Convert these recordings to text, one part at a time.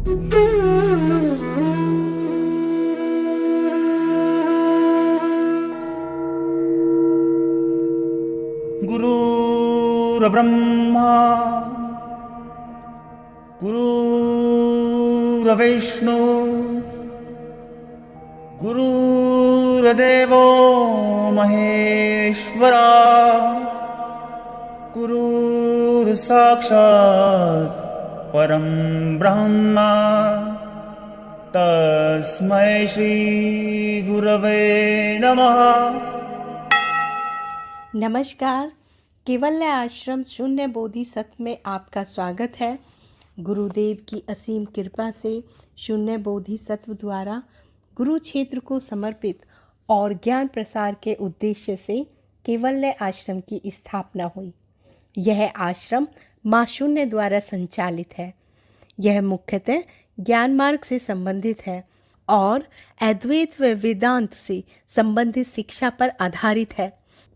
गुरुर्ब्रह्मा गुरुर्विष्णु गुरुर्देवो महेश्वरा गुरुर्साक्षात् परं ब्रह्मा तस्मै श्री गुरवे नमः। नमस्कार, केवल्य आश्रम शून्य बोधिसत्व में आपका स्वागत है। गुरुदेव की असीम कृपा से शून्य बोधिसत्व द्वारा गुरु क्षेत्र को समर्पित और ज्ञान प्रसार के उद्देश्य से केवल्य आश्रम की स्थापना हुई। यह आश्रम माँ शून्य द्वारा संचालित है। यह मुख्यतः ज्ञान मार्ग से संबंधित है और अद्वैत व वेदांत से संबंधित शिक्षा पर आधारित है।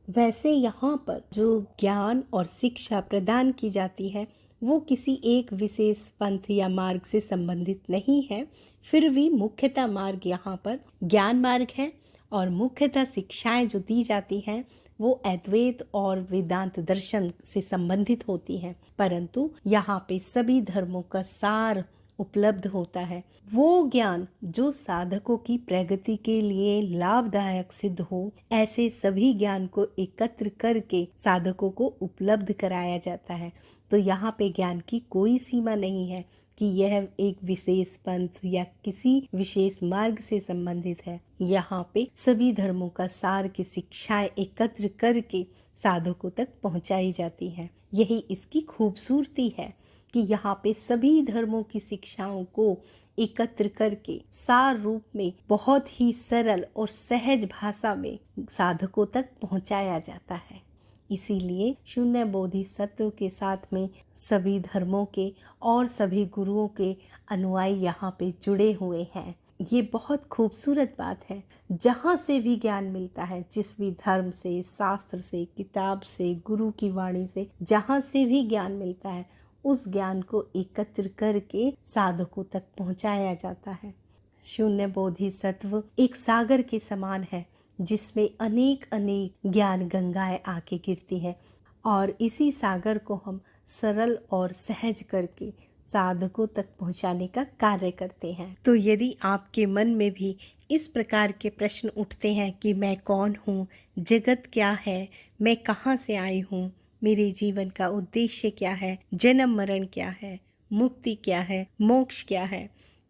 वैसे यहाँ पर जो ज्ञान और शिक्षा प्रदान की जाती है वो किसी एक विशेष पंथ या मार्ग से संबंधित नहीं है, फिर भी मुख्यतः मार्ग यहाँ पर ज्ञान मार्ग है और मुख्यतः शिक्षाएं जो दी जाती हैं वो अद्वैत और वेदांत दर्शन से संबंधित होती हैं। परंतु यहाँ पे सभी धर्मों का सार उपलब्ध होता है। वो ज्ञान जो साधकों की प्रगति के लिए लाभदायक सिद्ध हो, ऐसे सभी ज्ञान को एकत्र करके साधकों को उपलब्ध कराया जाता है। तो यहाँ पे ज्ञान की कोई सीमा नहीं है कि यह एक विशेष पंथ या किसी विशेष मार्ग से संबंधित है। यहाँ पे सभी धर्मों का सार की शिक्षाएं एकत्र करके साधकों तक पहुँचाई जाती हैं। यही इसकी खूबसूरती है कि यहाँ पे सभी धर्मों की शिक्षाओं को एकत्र करके सार रूप में बहुत ही सरल और सहज भाषा में साधकों तक पहुँचाया जाता है। इसीलिए शून्य बोधिसत्व के साथ में सभी धर्मों के और सभी गुरुओं के अनुयायी यहाँ पे जुड़े हुए हैं। ये बहुत खूबसूरत बात है। जहाँ से भी ज्ञान मिलता है, जिस भी धर्म से, शास्त्र से, किताब से, गुरु की वाणी से, जहाँ से भी ज्ञान मिलता है उस ज्ञान को एकत्र करके साधकों तक पहुँचाया जाता है। शून्य बोधिसत्व एक सागर के समान है जिसमें अनेक अनेक ज्ञान गंगाएं आके गिरती हैं और इसी सागर को हम सरल और सहज करके साधकों तक पहुंचाने का कार्य करते हैं। तो यदि आपके मन में भी इस प्रकार के प्रश्न उठते हैं कि मैं कौन हूँ, जगत क्या है, मैं कहाँ से आई हूँ, मेरे जीवन का उद्देश्य क्या है, जन्म मरण क्या है, मुक्ति क्या है, मोक्ष क्या है,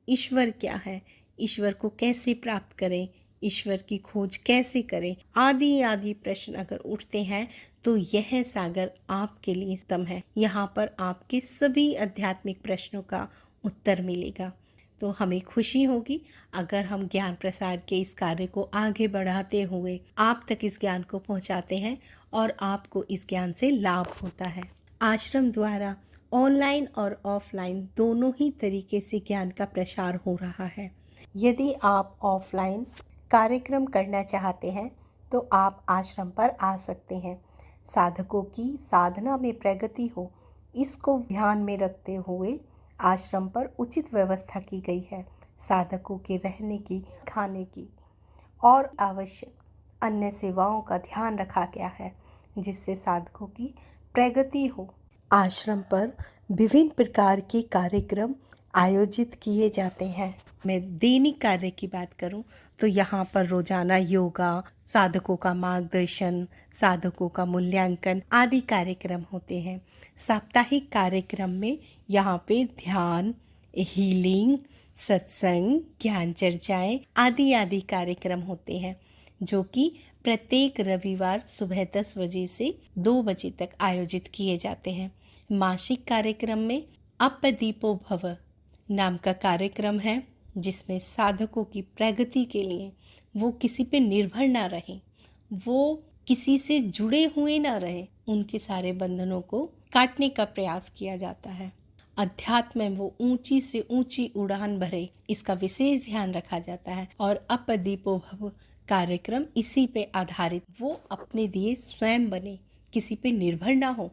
ईश्वर क्या है, ईश्वर को कैसे प्राप्त करें, ईश्वर की खोज कैसे करें, आदि आदि प्रश्न अगर उठते हैं तो यह सागर आपके लिए उत्तम है। यहाँ पर आपके सभी आध्यात्मिक प्रश्नों का उत्तर मिलेगा। तो हमें खुशी होगी अगर हम ज्ञान प्रसार के इस कार्य को आगे बढ़ाते हुए आप तक इस ज्ञान को पहुँचाते हैं और आपको इस ज्ञान से लाभ होता है। आश्रम द्वारा ऑनलाइन और ऑफलाइन दोनों ही तरीके से ज्ञान का प्रसार हो रहा है। यदि आप ऑफलाइन कार्यक्रम करना चाहते हैं तो आप आश्रम पर आ सकते हैं। साधकों की साधना में प्रगति हो, इसको ध्यान में रखते हुए आश्रम पर उचित व्यवस्था की गई है। साधकों के रहने की, खाने की और आवश्यक अन्य सेवाओं का ध्यान रखा गया है जिससे साधकों की प्रगति हो। आश्रम पर विभिन्न प्रकार के कार्यक्रम आयोजित किए जाते हैं। मैं दैनिक कार्य की बात करूं तो यहाँ पर रोजाना योगा, साधकों का मार्गदर्शन, साधकों का मूल्यांकन आदि कार्यक्रम होते हैं। साप्ताहिक कार्यक्रम में यहाँ पे ध्यान, हीलिंग, सत्संग, ज्ञान चर्चाएं आदि आदि कार्यक्रम होते हैं जो कि प्रत्येक रविवार सुबह 10 बजे से 2 बजे तक आयोजित किए जाते हैं। मासिक कार्यक्रम में अपदीपो भव नाम का कार्यक्रम है जिसमें साधकों की प्रगति के लिए वो किसी पे निर्भर ना रहे, वो किसी से जुड़े हुए ना रहे, उनके सारे बंधनों को काटने का प्रयास किया जाता है। अध्यात्म में वो ऊंची से ऊंची उड़ान भरे, इसका विशेष ध्यान रखा जाता है। और अपदीपो भव कार्यक्रम इसी पे आधारित, वो अपने दिए स्वयं बने, किसी पे निर्भर ना हो,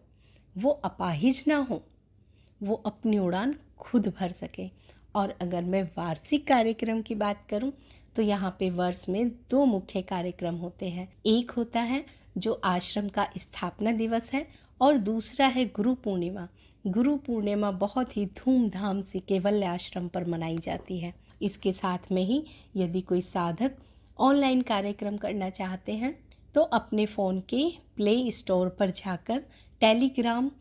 वो अपाहिज ना हो, वो अपनी उड़ान खुद भर सके और अगर मैं वार्षिक कार्यक्रम की बात करूं तो यहाँ पे वर्ष में 2 मुख्य कार्यक्रम होते हैं। एक होता है जो आश्रम का स्थापना दिवस है और दूसरा है गुरु पूर्णिमा। गुरु पूर्णिमा बहुत ही धूमधाम से केवल्य आश्रम पर मनाई जाती है। इसके साथ में ही यदि कोई साधक ऑनलाइन कार्यक्रम करना चाहते हैं तो अपने फ़ोन के प्ले स्टोर पर जाकर टेलीग्राम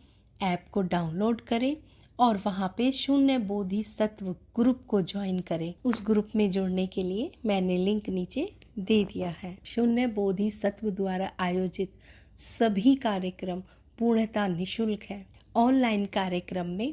ऐप को डाउनलोड करें और वहाँ पे शून्य बोधिसत्व ग्रुप को ज्वाइन करें। उस ग्रुप में जुड़ने के लिए मैंने लिंक नीचे दे दिया है। शून्य बोधिसत्व द्वारा आयोजित सभी कार्यक्रम पूर्णतः निःशुल्क है। ऑनलाइन कार्यक्रम में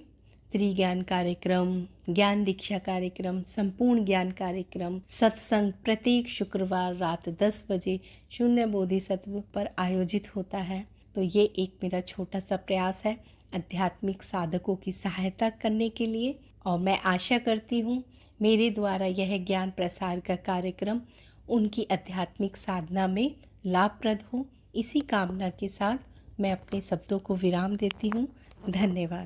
त्रिज्ञान कार्यक्रम, ज्ञान दीक्षा कार्यक्रम, संपूर्ण ज्ञान कार्यक्रम, सत्संग प्रत्येक शुक्रवार रात 10 बजे शून्य बोधिसत्व पर आयोजित होता है। तो ये एक मेरा छोटा सा प्रयास है आध्यात्मिक साधकों की सहायता करने के लिए, और मैं आशा करती हूँ मेरे द्वारा यह ज्ञान प्रसार का कार्यक्रम उनकी आध्यात्मिक साधना में लाभप्रद हो। इसी कामना के साथ मैं अपने शब्दों को विराम देती हूँ। धन्यवाद।